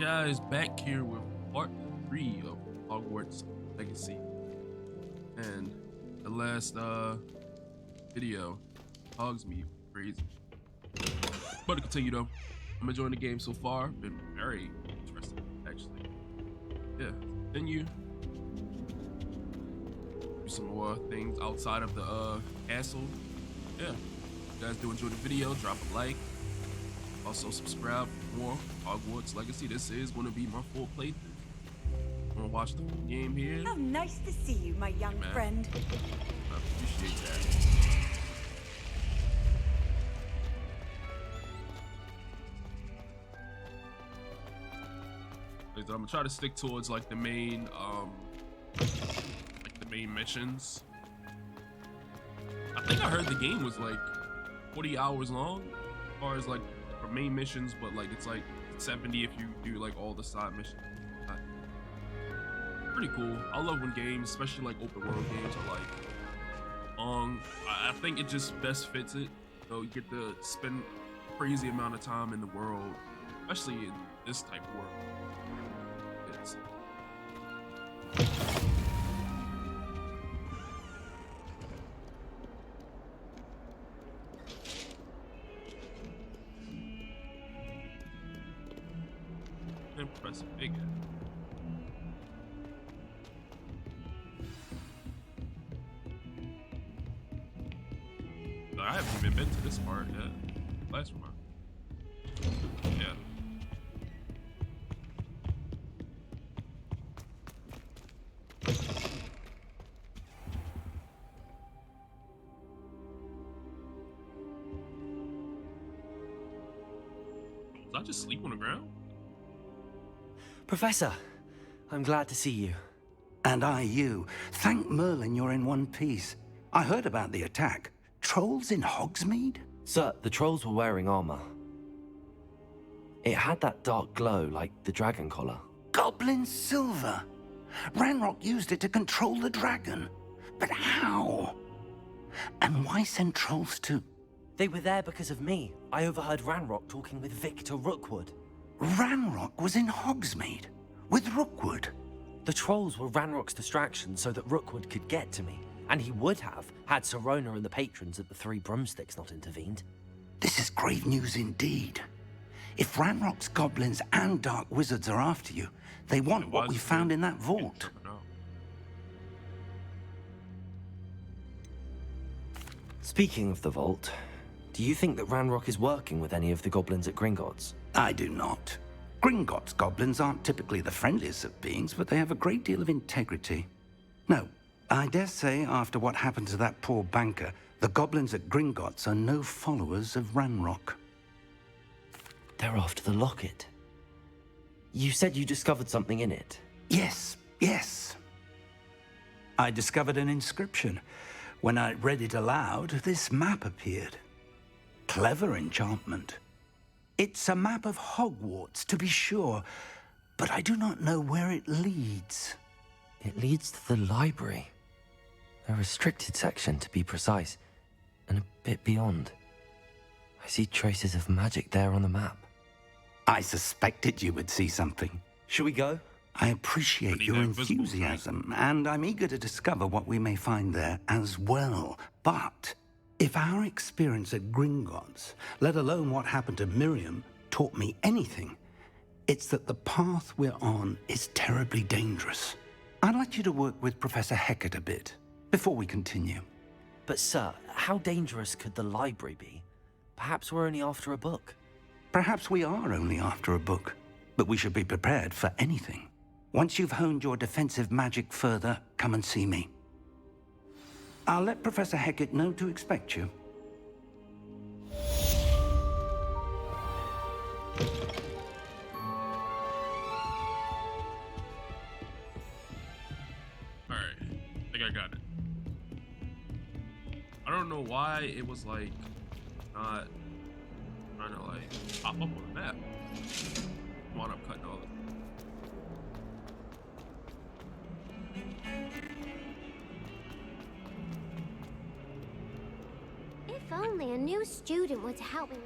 Guys, back here with part 3 of Hogwarts Legacy. And the last video, Hogsmeade, crazy. But to continue though, I'm enjoying the game so far. Been very interesting, actually. Yeah, continue. Do some more things outside of the castle. Yeah, if you guys do enjoy the video, drop a like. Also subscribe for more Hogwarts Legacy. This is going to be my full playthrough. I'm going to watch the full game here. How nice to see you, my young friend. I appreciate that. I'm going to try to stick towards like the main missions. I think I heard the game was like 40 hours long as far as like for main missions, but like it's like 70 if you do like all the side missions. Pretty cool. I love when games, especially like open world games, are like long. I think it just best fits it. So you get to spend a crazy amount of time in the world, especially in this type of world. It's impressive figure. I haven't even been to this part yet. Last one. Yeah. Did I just sleep on the ground? Professor, I'm glad to see you. And I you. Thank Merlin you're in one piece. I heard about the attack. Trolls in Hogsmeade? Sir, the trolls were wearing armor. It had that dark glow like the dragon collar. Goblin silver. Ranrock used it to control the dragon. But how? And why send trolls to... They were there because of me. I overheard Ranrock talking with Victor Rookwood. Ranrock was in Hogsmeade? With Rookwood? The trolls were Ranrock's distraction so that Rookwood could get to me. And he would have, had Sirona and the patrons at the Three Broomsticks not intervened. This is grave news indeed. If Ranrock's goblins and dark wizards are after you, they want what we found in that vault. Speaking of the vault, do you think that Ranrock is working with any of the goblins at Gringotts? I do not. Gringotts goblins aren't typically the friendliest of beings, but they have a great deal of integrity. No, I dare say after what happened to that poor banker, the goblins at Gringotts are no followers of Ranrock. They're after the locket. You said you discovered something in it. Yes. I discovered an inscription. When I read it aloud, this map appeared. Clever enchantment. It's a map of Hogwarts, to be sure, but I do not know where it leads. It leads to the library. A restricted section, to be precise, and a bit beyond. I see traces of magic there on the map. I suspected you would see something. Shall we go? I appreciate your enthusiasm, and I'm eager to discover what we may find there as well. But if our experience at Gringotts, let alone what happened to Miriam, taught me anything, it's that the path we're on is terribly dangerous. I'd like you to work with Professor Hecat a bit before we continue. But sir, how dangerous could the library be? Perhaps we're only after a book. Perhaps we are only after a book, but we should be prepared for anything. Once you've honed your defensive magic further, come and see me. I'll let Professor Hecat know to expect you. Alright, I think I got it. I don't know why it was like not trying to like pop up on the map. Come on, I'm cutting all this. If only a new student were to help me.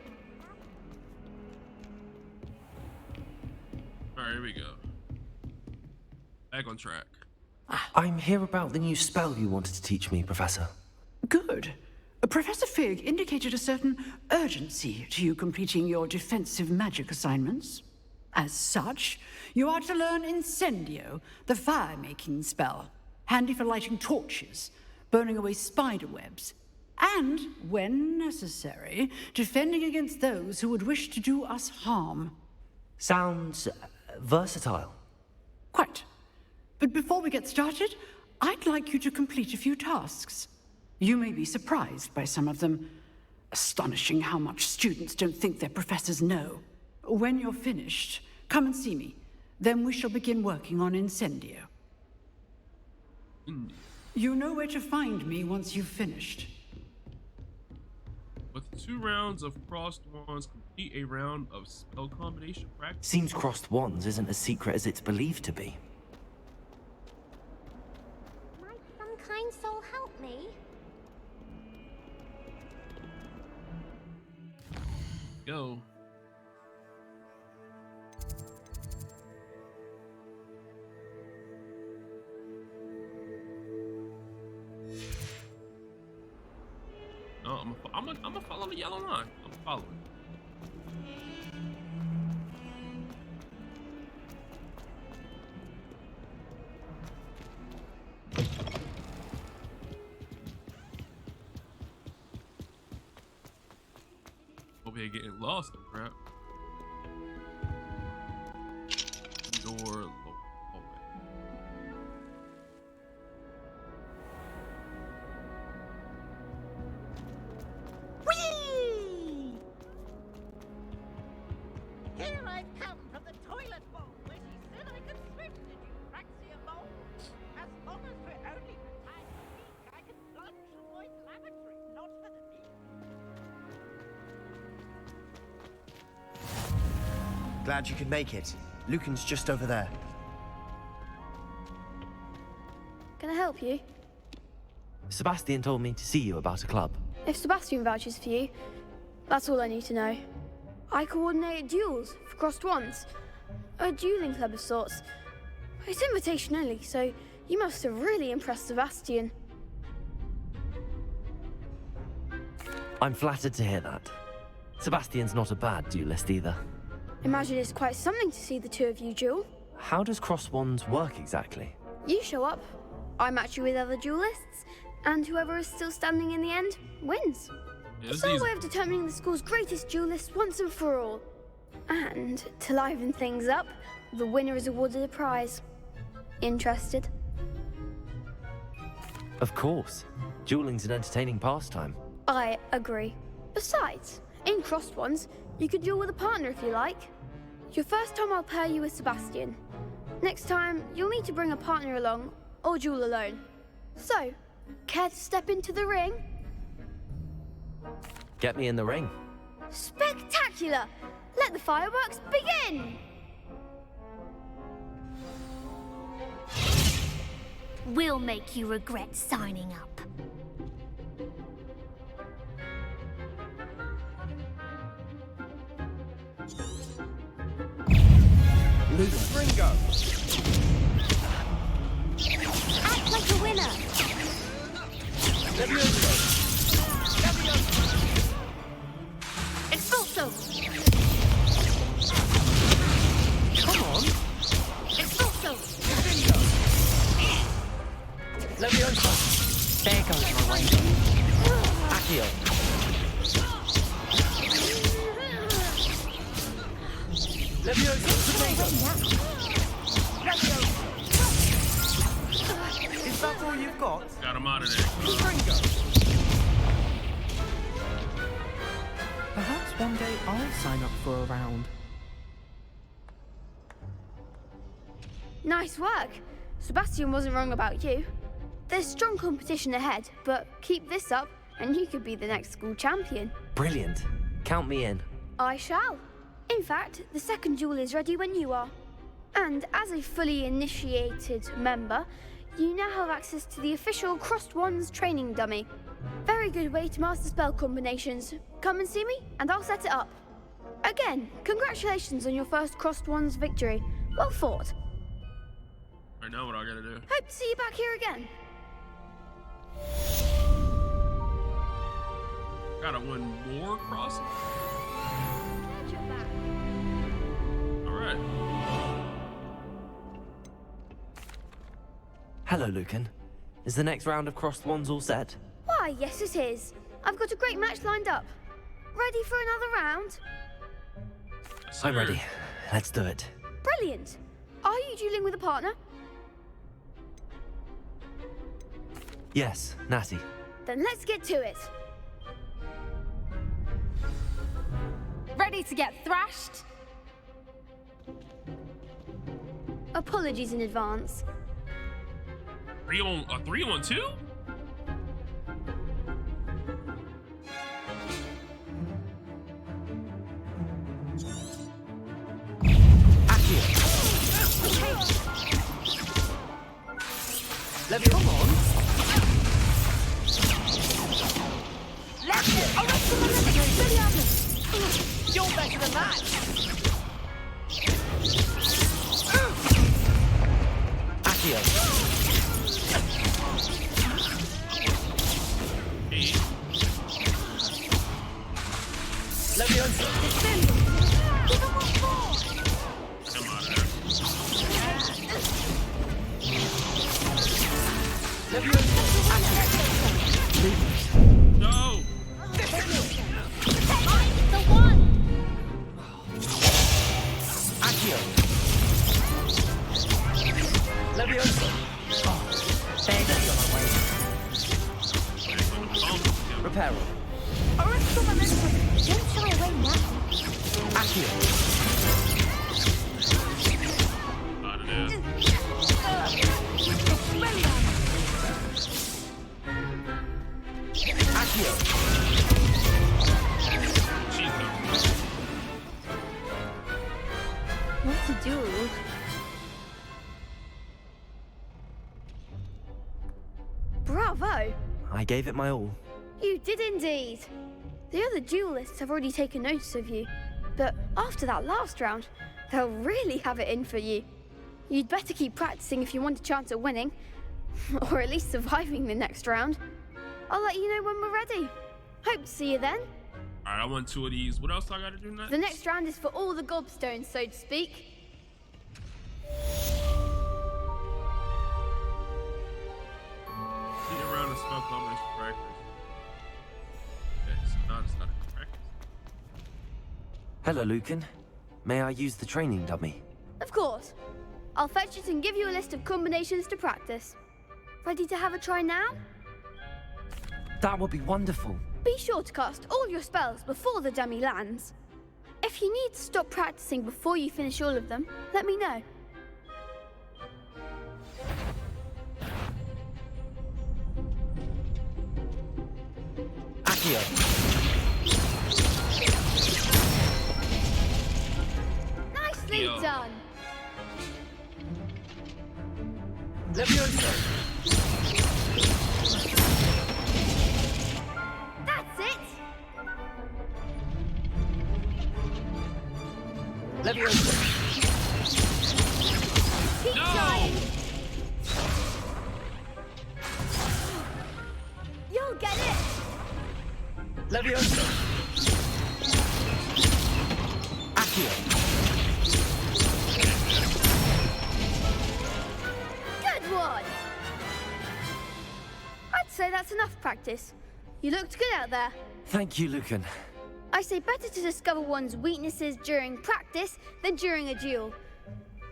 All All right, here we go. Back on track. I'm here about the new spell you wanted to teach me, Professor. Good. Professor Fig indicated a certain urgency to you completing your defensive magic assignments. As such, you are to learn Incendio, the fire-making spell, handy for lighting torches, burning away spider webs, and, when necessary, defending against those who would wish to do us harm. Sounds versatile. Quite. But before we get started, I'd like you to complete a few tasks. You may be surprised by some of them. Astonishing how much students don't think their professors know. When you're finished, come and see me. Then we shall begin working on Incendio. You know where to find me once you've finished. With 2 rounds of crossed wands, complete a round of spell combination practice. Seems crossed wands isn't as secret as it's believed to be. Might some kind soul help me? Go. No, I'm gonna follow the yellow line. I'm following. Over here getting lost and crap. Door low hallway. Whee! Here I've come from the toilet bowl where she said I could swim. Did you Praxia bowl? As long as we're only retired a week, I can plunge avoid lavatory, not for the meat. Glad you could make it. Lucan's just over there. Can I help you? Sebastian told me to see you about a club. If Sebastian vouches for you, that's all I need to know. I coordinate duels for crossed wands. A dueling club of sorts. It's invitation only, so you must have really impressed Sebastian. I'm flattered to hear that. Sebastian's not a bad duelist either. Imagine it's quite something to see the two of you duel. How does cross wands work exactly? You show up, I match you with other duelists, and whoever is still standing in the end wins. Yeah, It's our way of determining the school's greatest duelist once and for all. And to liven things up, the winner is awarded a prize. Interested? Of course. Dueling's an entertaining pastime. I agree. Besides, in crossed ones, you could duel with a partner if you like. Your first time I'll pair you with Sebastian. Next time, you'll need to bring a partner along, or duel alone. So, care to step into the ring? Get me in the ring. Spectacular! Let the fireworks begin! We'll make you regret signing up. Ringo! Act like a winner! Expulso! Come on! Expulso! Leviosa! There goes my way. Accio! Leviosa! Is that all you've got? Got him out of there. Ringo! Perhaps one day I'll sign up for a round. Nice work. Sebastian wasn't wrong about you. There's strong competition ahead, but keep this up and you could be the next school champion. Brilliant. Count me in. I shall. In fact, the second duel is ready when you are. And as a fully initiated member, you now have access to the official Crossed Wands training dummy. Very good way to master spell combinations. Come and see me, and I'll set it up. Again, congratulations on your first Crossed Wands victory. Well fought. I know what I gotta do. Hope to see you back here again. Gotta win more crossing. Glad you're back. Alright. Hello, Lucan. Is the next round of crossed wands all set? Why, yes it is. I've got a great match lined up. Ready for another round? I'm ready. Let's do it. Brilliant. Are you dueling with a partner? Yes, Natty. Then let's get to it. Ready to get thrashed? Apologies in advance. 3-on-2? Let me come on. You're better than that. Accio. Let me answer. Come on, Let me answer. no! The one! Accio. Let me answer. Reparo. Don't shy away now. Accio. I don't know. Accio. She's done. What to do? Bravo! I gave it my all. You did indeed. The other duelists have already taken notice of you, but after that last round, they'll really have it in for you. You'd better keep practicing if you want a chance at winning, or at least surviving the next round. I'll let you know when we're ready. Hope to see you then. Alright, I want 2 of these. What else I gotta do next? The next round is for all the gobstones, so to speak. Lead around the spell combination practice. Okay, so now it's not a practice. Hello, Lucan. May I use the training dummy? Of course. I'll fetch it and give you a list of combinations to practice. Ready to have a try now? That would be wonderful. Be sure to cast all your spells before the dummy lands. If you need to stop practicing before you finish all of them, let me know. Accio. Nicely Yo. done. Let me answer. That's it. Let me answer. Keep No! trying. You'll get it. Let me answer. Accio. Good one. I'd say that's enough practice. You looked good out there. Thank you, Lucan. I say better to discover one's weaknesses during practice than during a duel.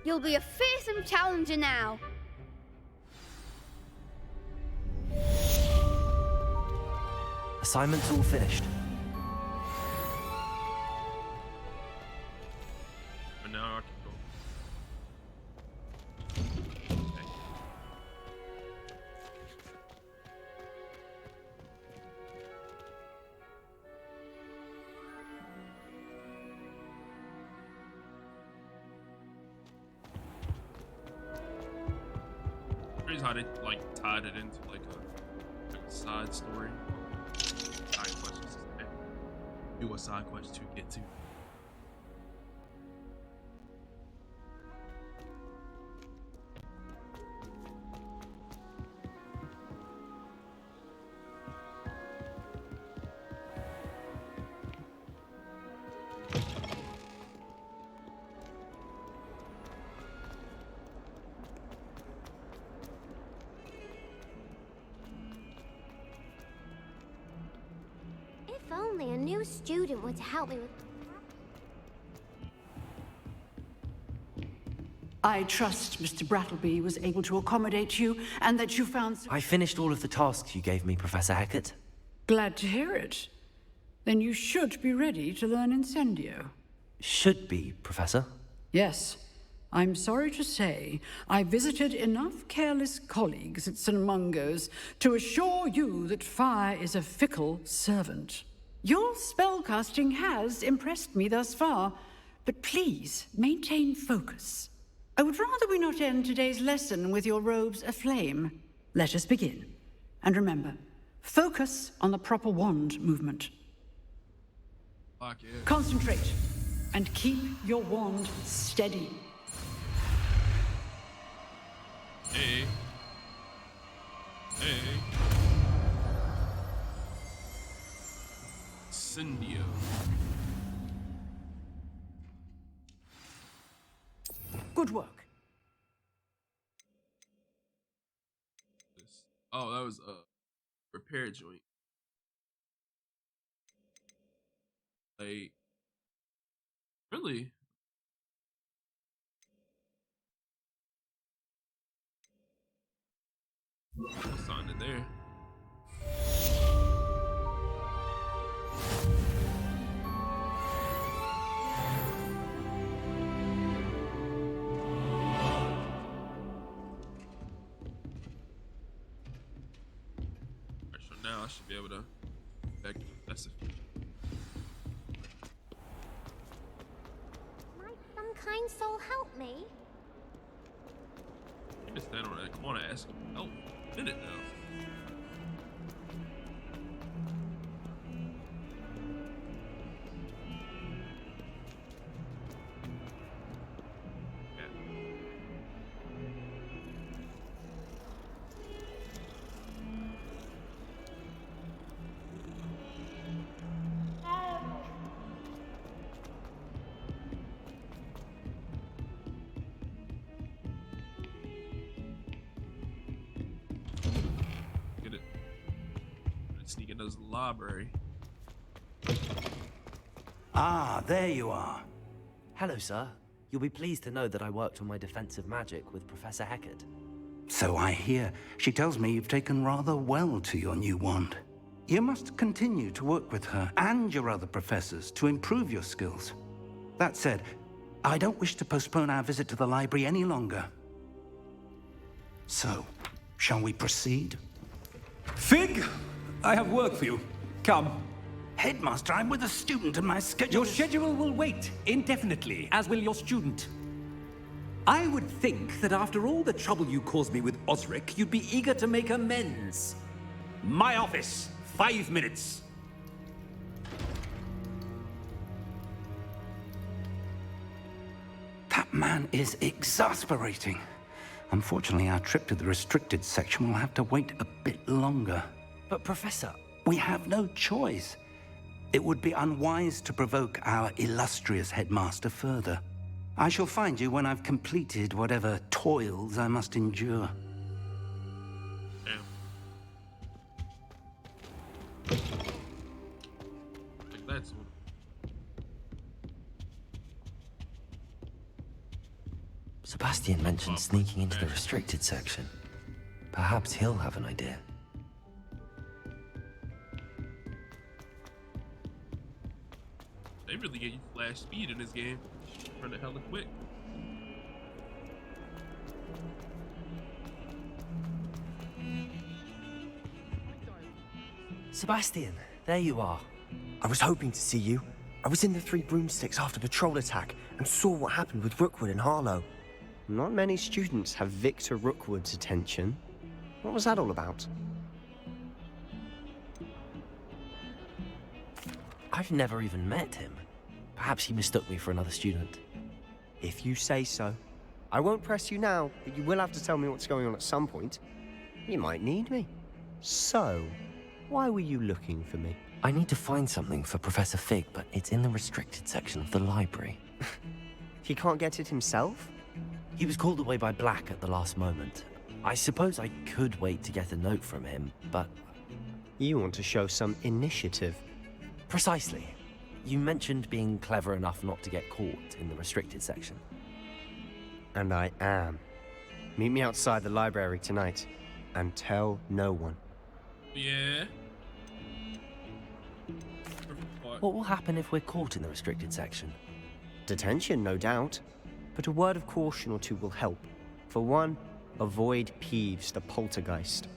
You'll be a fearsome challenger now. Assignment's all finished. But now I can go. Okay. Crazy how they like tied it into like a side story. Side questions. Do a side quest to get to. new student were to help me with... I trust Mr. Brattleby was able to accommodate you, and that you found... I finished all of the tasks you gave me, Professor Hecat. Glad to hear it. Then you should be ready to learn Incendio. Should be, Professor. Yes. I'm sorry to say, I visited enough careless colleagues at St. Mungo's to assure you that fire is a fickle servant. Your spellcasting has impressed me thus far, but please maintain focus. I would rather we not end today's lesson with your robes aflame. Let us begin. And remember, focus on the proper wand movement. Fuck yeah. Concentrate, and keep your wand steady. Hey. Hey. Incendio. Good work. Oh, that was a repair joint. Like, really? What's on it there? So now I should be able to back to Professor. Might some kind soul help me? You just stand on that corner asking for help. Did it now? Sneak into the library. Ah, there you are. Hello, sir. You'll be pleased to know that I worked on my defensive magic with Professor Hecat. So I hear. She tells me you've taken rather well to your new wand. You must continue to work with her and your other professors to improve your skills. That said, I don't wish to postpone our visit to the library any longer. So, shall we proceed? Fig! I have work for you. Come. Headmaster, I'm with a student and my schedule... Your schedule will wait indefinitely, as will your student. I would think that after all the trouble you caused me with Osric, you'd be eager to make amends. My office, 5 minutes. That man is exasperating. Unfortunately, our trip to the restricted section will have to wait a bit longer. But Professor... We have no choice. It would be unwise to provoke our illustrious headmaster further. I shall find you when I've completed whatever toils I must endure. Damn. Like that's one. Sebastian mentioned sneaking into the restricted section. Perhaps he'll have an idea. They really get you flash speed in this game. Running hella quick. Sebastian, there you are. I was hoping to see you. I was in the Three Broomsticks after the troll attack and saw what happened with Rookwood and Harlow. Not many students have Victor Rookwood's attention. What was that all about? I've never even met him. Perhaps he mistook me for another student. If you say so. I won't press you now, but you will have to tell me what's going on at some point. You might need me. So, why were you looking for me? I need to find something for Professor Fig, but it's in the restricted section of the library. He can't get it himself? He was called away by Black at the last moment. I suppose I could wait to get a note from him, but... You want to show some initiative. Precisely. You mentioned being clever enough not to get caught in the restricted section. And I am. Meet me outside the library tonight, and tell no one. Yeah. What will happen if we're caught in the restricted section? Detention, no doubt. But a word of caution or two will help. For one, avoid Peeves, the poltergeist.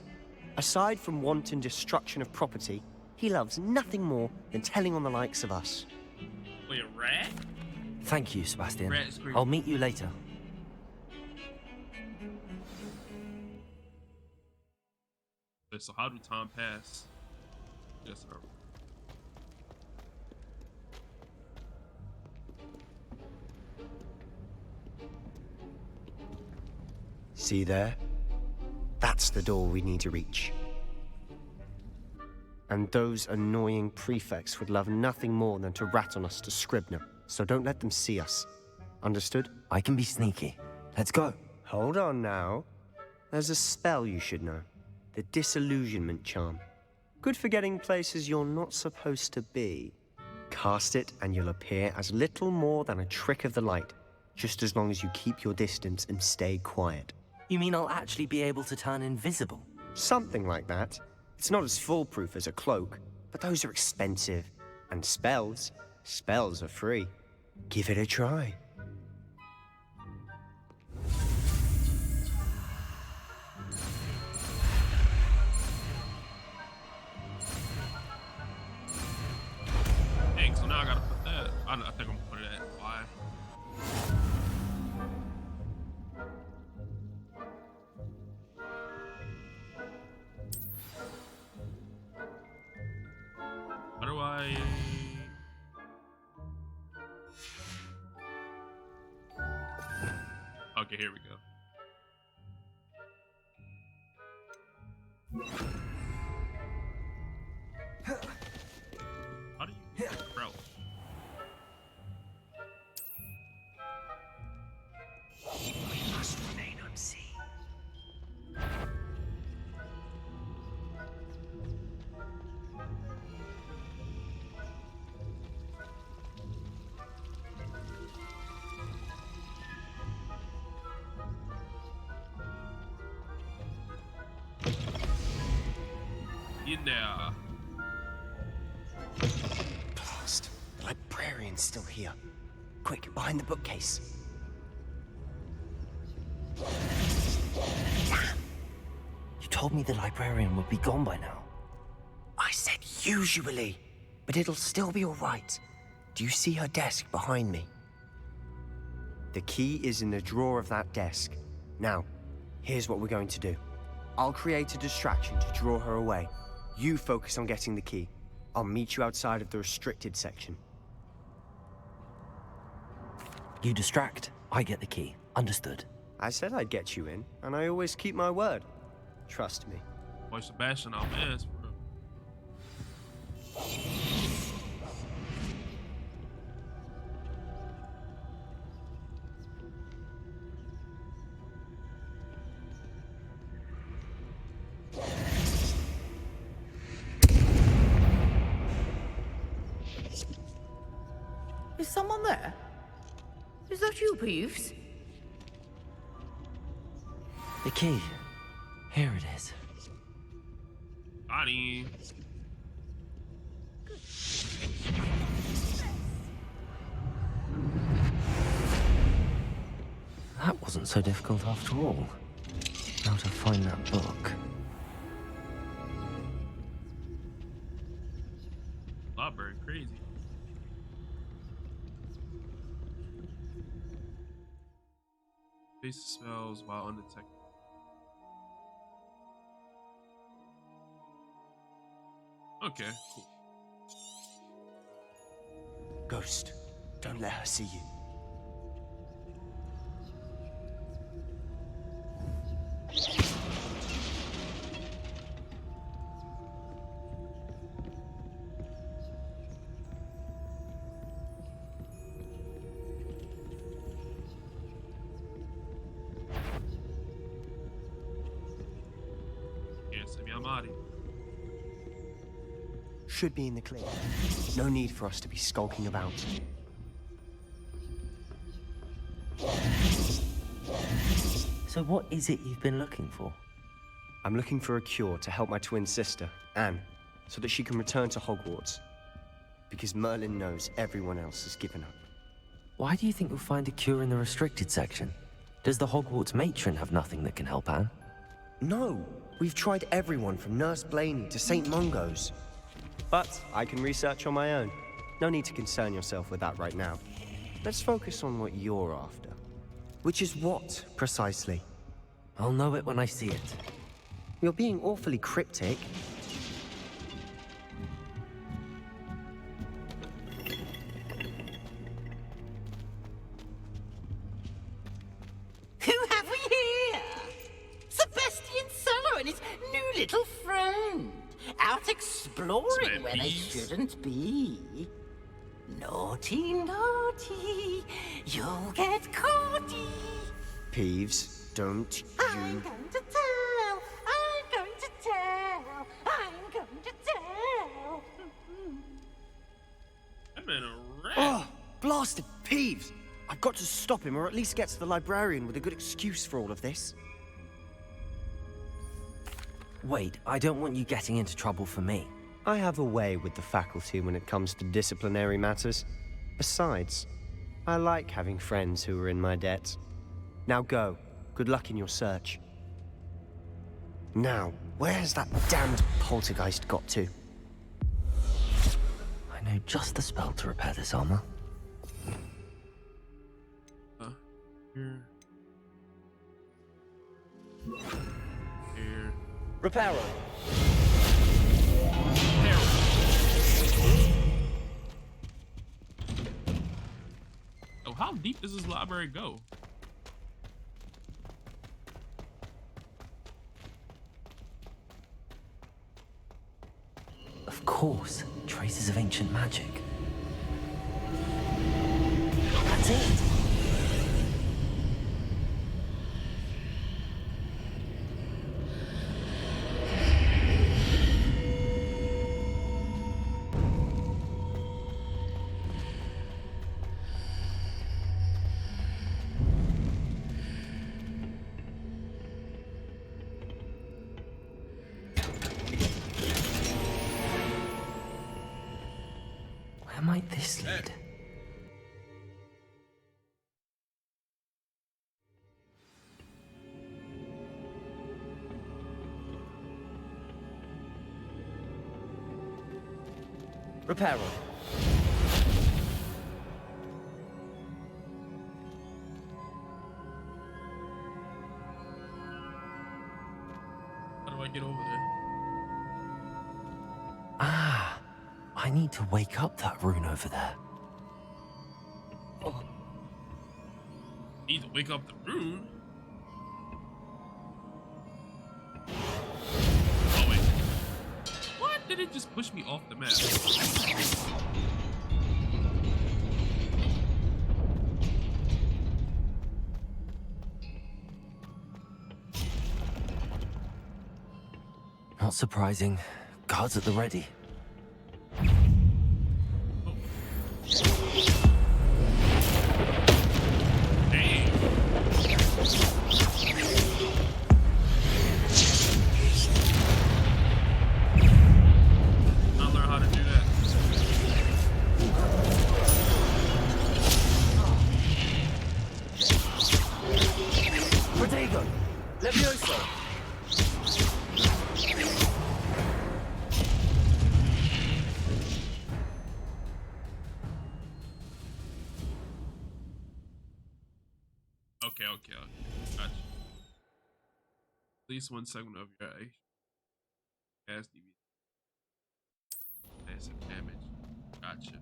Aside from wanton destruction of property, he loves nothing more than telling on the likes of us. Wait, a rat? Thank you, Sebastian. Rat scream. I'll meet you later. Okay, so how do time pass? Yes, sir. See there? That's the door we need to reach. And those annoying prefects would love nothing more than to rat on us to Scribner, so don't let them see us. Understood? I can be sneaky. Let's go. Hold on now. There's a spell you should know. The Disillusionment Charm. Good for getting places you're not supposed to be. Cast it and you'll appear as little more than a trick of the light, just as long as you keep your distance and stay quiet. You mean I'll actually be able to turn invisible? Something like that. It's not as foolproof as a cloak, but those are expensive. And spells are free. Give it a try. Dang, so now I gotta put that. I think I'm gonna put it at Y. How do I... Okay, here we go. How do you crouch? We must remain unseen. In there. Blast. The librarian's still here. Quick, behind the bookcase. Damn! You told me the librarian would be gone by now. I said usually, but it'll still be all right. Do you see her desk behind me? The key is in the drawer of that desk. Now, here's what we're going to do. I'll create a distraction to draw her away. You focus on getting the key. I'll meet you outside of the restricted section. You distract, I get the key. Understood. I said I'd get you in, and I always keep my word. Trust me. Boy, Sebastian, our man's for real. Is someone there? Is that you, Peeves? The key. Here it is. Got him. That wasn't so difficult after all. How to find that book. Library, crazy. Face spells while undetected. Okay, cool. Ghost, don't let her see you. should be in the clear. No need for us to be skulking about. So what is it you've been looking for? I'm looking for a cure to help my twin sister, Anne, so that she can return to Hogwarts. Because Merlin knows everyone else has given up. Why do you think you'll find a cure in the restricted section? Does the Hogwarts matron have nothing that can help Anne? No! We've tried everyone from Nurse Blaney to St. Mungo's. But I can research on my own. No need to concern yourself with that right now. Let's focus on what you're after. Which is what, precisely? I'll know it when I see it. You're being awfully cryptic. Who have we here? Sebastian Sallow and his new little friend. Out exploring where they shouldn't be. Naughty, naughty. You'll get caughty. Peeves, don't I'm you... going to tell. I'm going to tell. I'm going to tell. I'm in a wreck. Oh, blasted Peeves! I've got to stop him, or at least get to the librarian with a good excuse for all of this. Wait, I don't want you getting into trouble for me. I have a way with the faculty when it comes to disciplinary matters. Besides, I like having friends who are in my debt. Now go. Good luck in your search. Now, where has that damned poltergeist got to? I know just the spell to repair this armor. Here. Here. Reparo. Oh, how deep does this library go? Of course, traces of ancient magic. That's it. Where might this lead? Reparo. How do I get over there? Ah, I need to wake up that rune over there. Need to wake up the rune. Oh wait. What? Did it just push me off the map? Not surprising. Guards at the ready. I'll learn how to do that. Protego. Levioso. Okay. Gotcha. At least one segment of your gas DVD. There's some damage. Gotcha.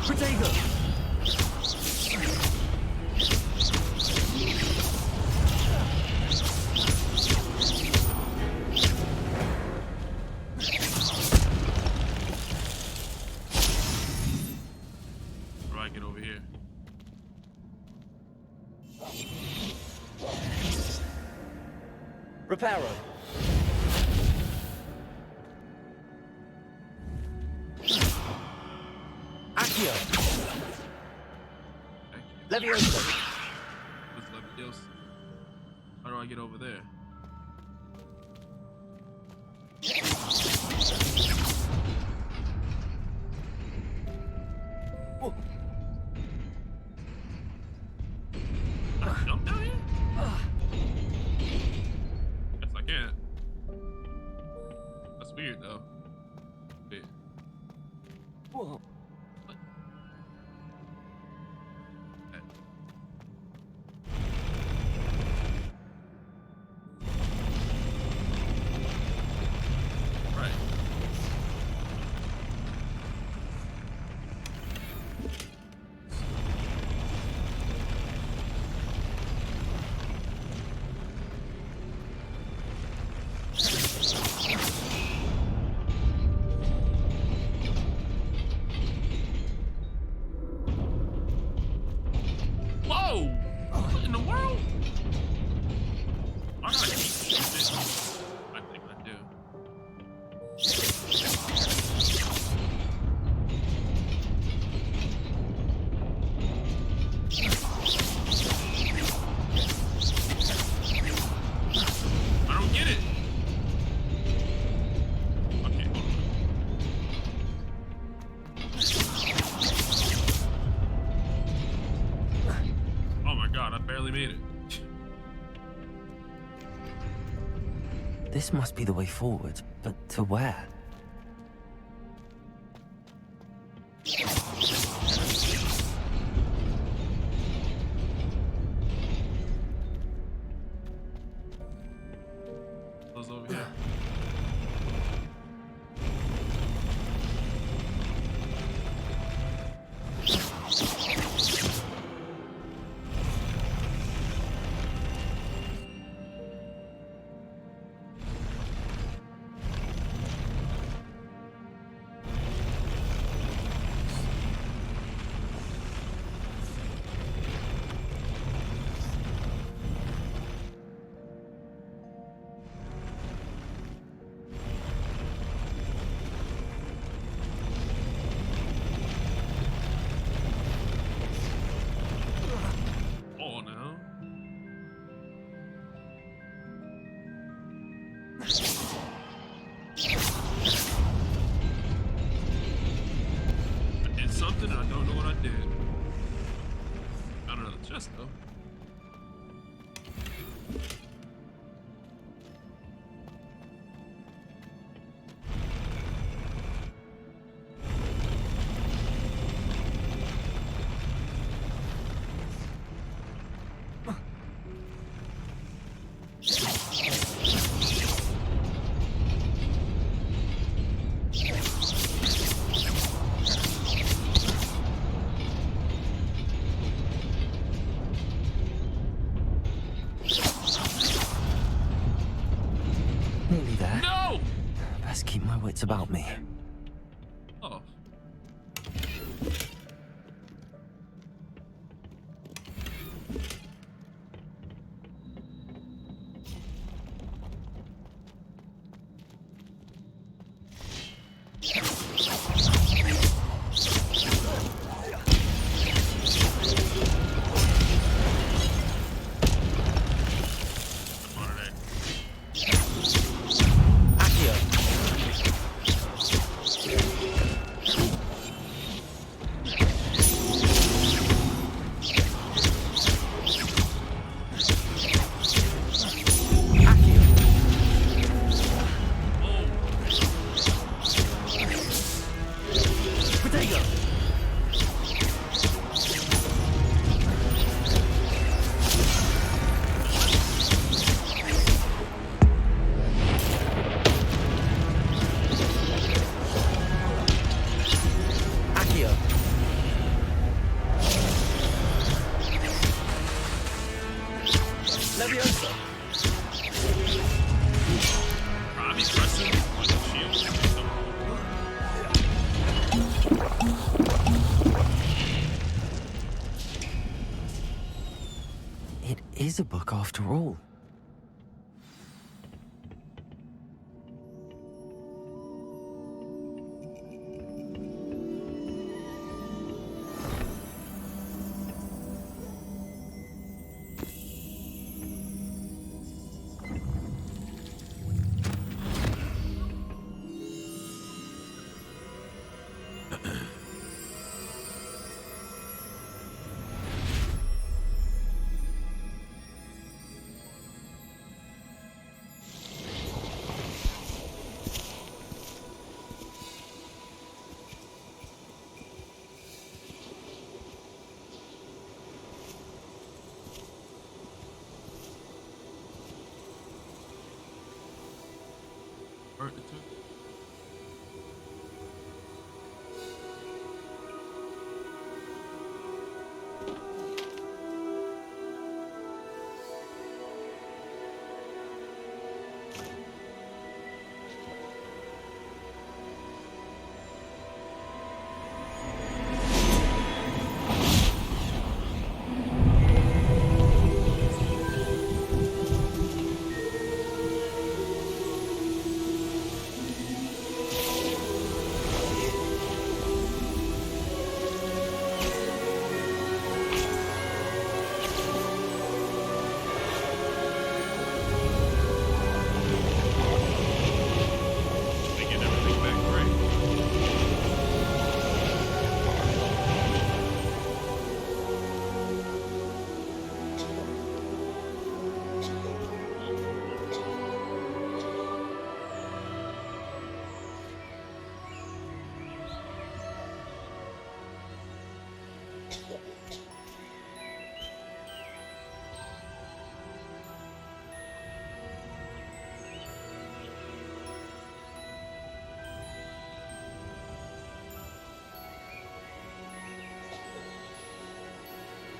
Protego. How do I get over Reparo. Accio. Levioso. What's Levioso? How do I get over there? Oh. Can I jump down here? Guess I can't. That's weird though. Yeah. Whoa. Whoa! What in the world? I gotta keep this. I think I do. I don't get it. Okay, hold on. Oh my god, I barely made it. This must be the way forward, but to where? Those over here. Oh no. I did something and I don't know what I did. Found another chest though. Nearly there. No! Best keep my wits about me. Oh. Levioso. Probably pressing like a shield. It is a book after all. part it took.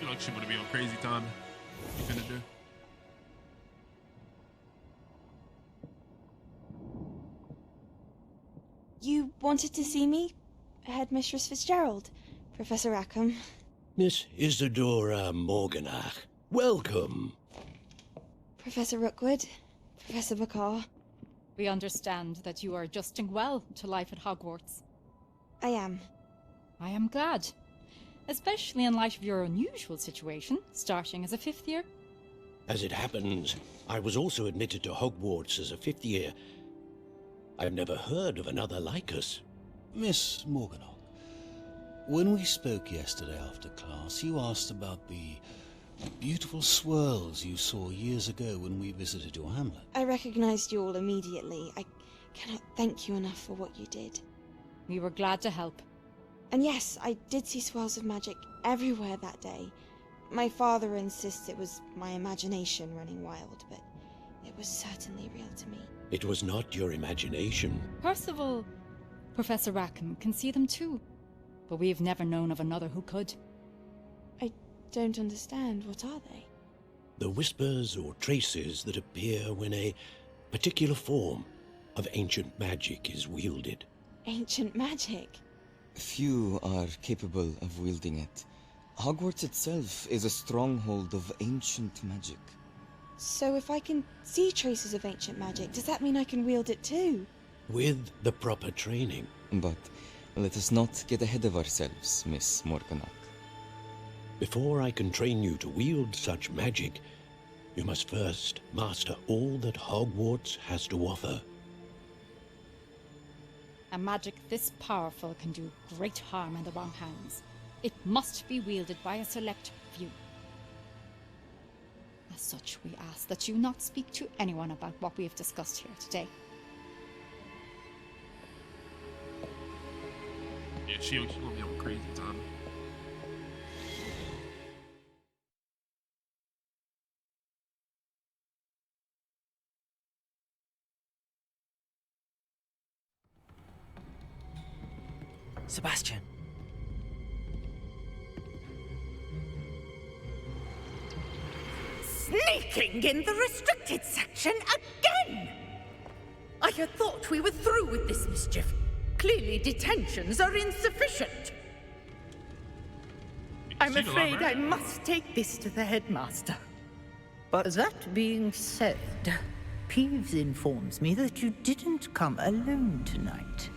You like she would be on crazy time. What you finna do? You wanted to see me? Headmistress Fitzgerald, Professor Rackham. Miss Isadora Morganach, welcome. Professor Rookwood, Professor Bakar. We understand that you are adjusting well to life at Hogwarts. I am. I am glad. Especially in light of your unusual situation, starting as a 5th year. As it happens, I was also admitted to Hogwarts as a 5th year. I've never heard of another like us. Miss Morganach, when we spoke yesterday after class, you asked about the beautiful swirls you saw years ago when we visited your hamlet. I recognized you all immediately. I cannot thank you enough for what you did. We were glad to help. And yes, I did see swirls of magic everywhere that day. My father insists it was my imagination running wild, but it was certainly real to me. It was not your imagination. Percival, Professor Rackham can see them too, but we've never known of another who could. I don't understand. What are they? The whispers or traces that appear when a particular form of ancient magic is wielded. Ancient magic? Few are capable of wielding it. Hogwarts itself is a stronghold of ancient magic. So if I can see traces of ancient magic, does that mean I can wield it too? With the proper training. But let us not get ahead of ourselves, Miss Morganach. Before I can train you to wield such magic, you must first master all that Hogwarts has to offer. A magic this powerful can do great harm in the wrong hands. It must be wielded by a select few. As such, we ask that you not speak to anyone about what we have discussed here today. Yeah, she gonna be on crazy time. Sebastian. Sneaking in the restricted section again! I had thought we were through with this mischief. Clearly detentions are insufficient. I'm afraid I must take this to the headmaster. But that being said, Peeves informs me that you didn't come alone tonight.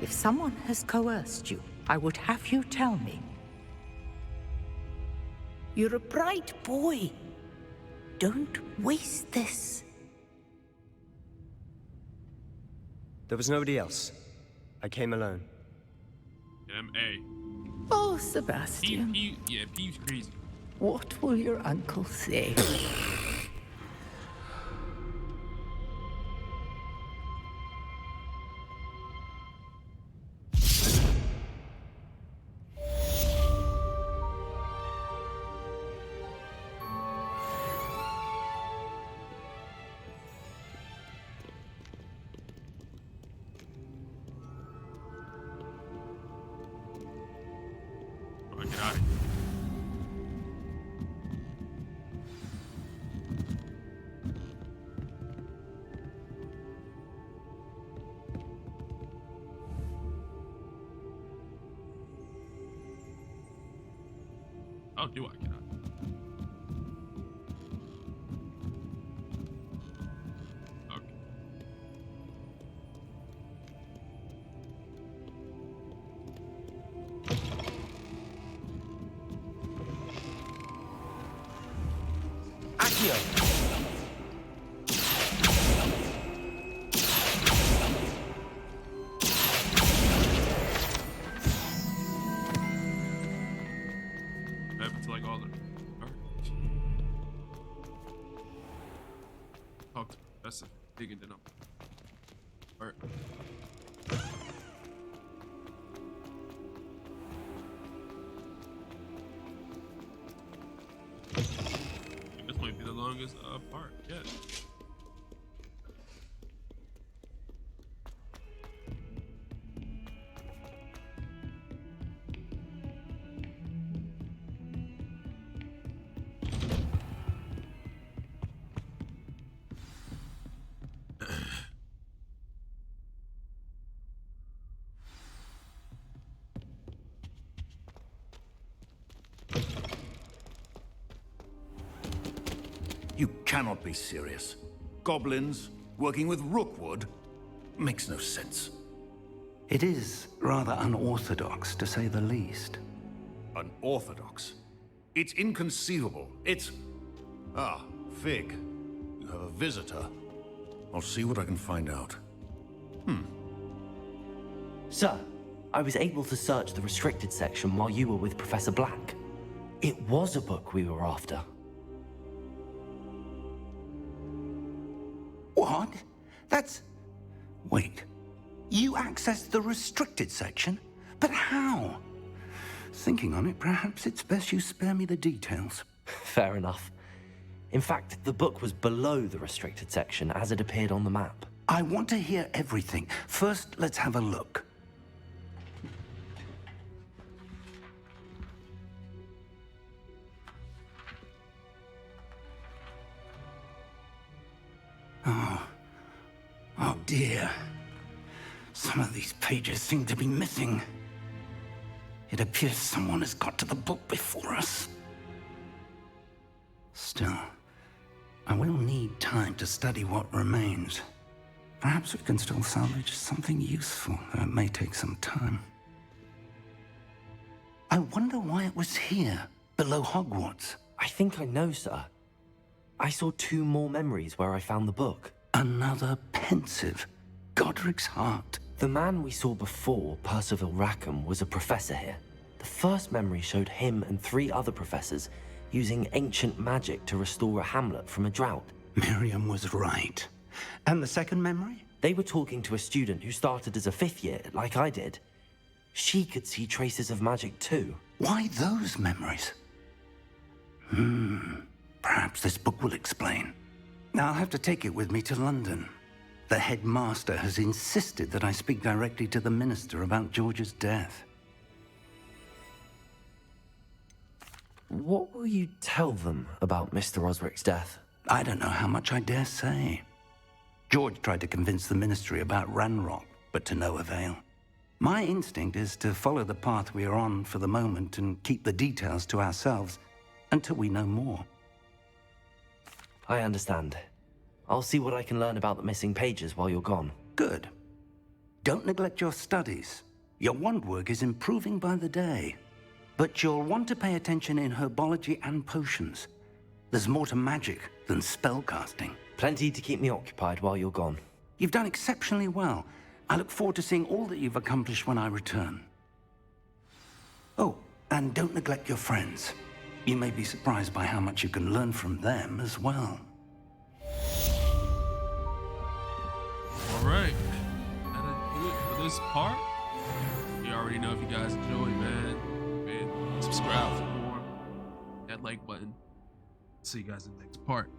If someone has coerced you, I would have you tell me. You're a bright boy. Don't waste this. There was nobody else. I came alone. M.A. Oh, Sebastian. Yeah, Peeves crazy. What will your uncle say? How do I get out? Okay. Accio. What happened to like all the talk to Professor digging it up. Alright. This might be the longest part yet. You cannot be serious. Goblins working with Rookwood makes no sense. It is rather unorthodox, to say the least. Unorthodox? It's inconceivable. It's... Ah, Fig. You have a visitor. I'll see what I can find out. Sir, I was able to search the restricted section while you were with Professor Black. It was a book we were after. What? That's... Wait. You accessed the restricted section? But how? Thinking on it, perhaps it's best you spare me the details. Fair enough. In fact, the book was below the restricted section as it appeared on the map. I want to hear everything. First, let's have a look. Oh dear. Some of these pages seem to be missing. It appears someone has got to the book before us. Still, I will need time to study what remains. Perhaps we can still salvage something useful, though it may take some time. I wonder why it was here, below Hogwarts. I think I know, sir. I saw 2 more memories where I found the book. Another pensive. Godric's heart. The man we saw before, Percival Rackham, was a professor here. The first memory showed him and 3 other professors using ancient magic to restore a hamlet from a drought. Miriam was right. And the second memory? They were talking to a student who started as a 5th year, like I did. She could see traces of magic too. Why those memories? Perhaps this book will explain. Now I'll have to take it with me to London. The headmaster has insisted that I speak directly to the minister about George's death. What will you tell them about Mr. Osric's death? I don't know how much I dare say. George tried to convince the ministry about Ranrock, but to no avail. My instinct is to follow the path we are on for the moment and keep the details to ourselves until we know more. I understand. I'll see what I can learn about the missing pages while you're gone. Good. Don't neglect your studies. Your wand work is improving by the day. But you'll want to pay attention in herbology and potions. There's more to magic than spellcasting. Plenty to keep me occupied while you're gone. You've done exceptionally well. I look forward to seeing all that you've accomplished when I return. Oh, and don't neglect your friends. You may be surprised by how much you can learn from them as well. Alright, that'll do it for this part. You already know if you guys enjoyed, man. Subscribe for more. That like button. See you guys in the next part.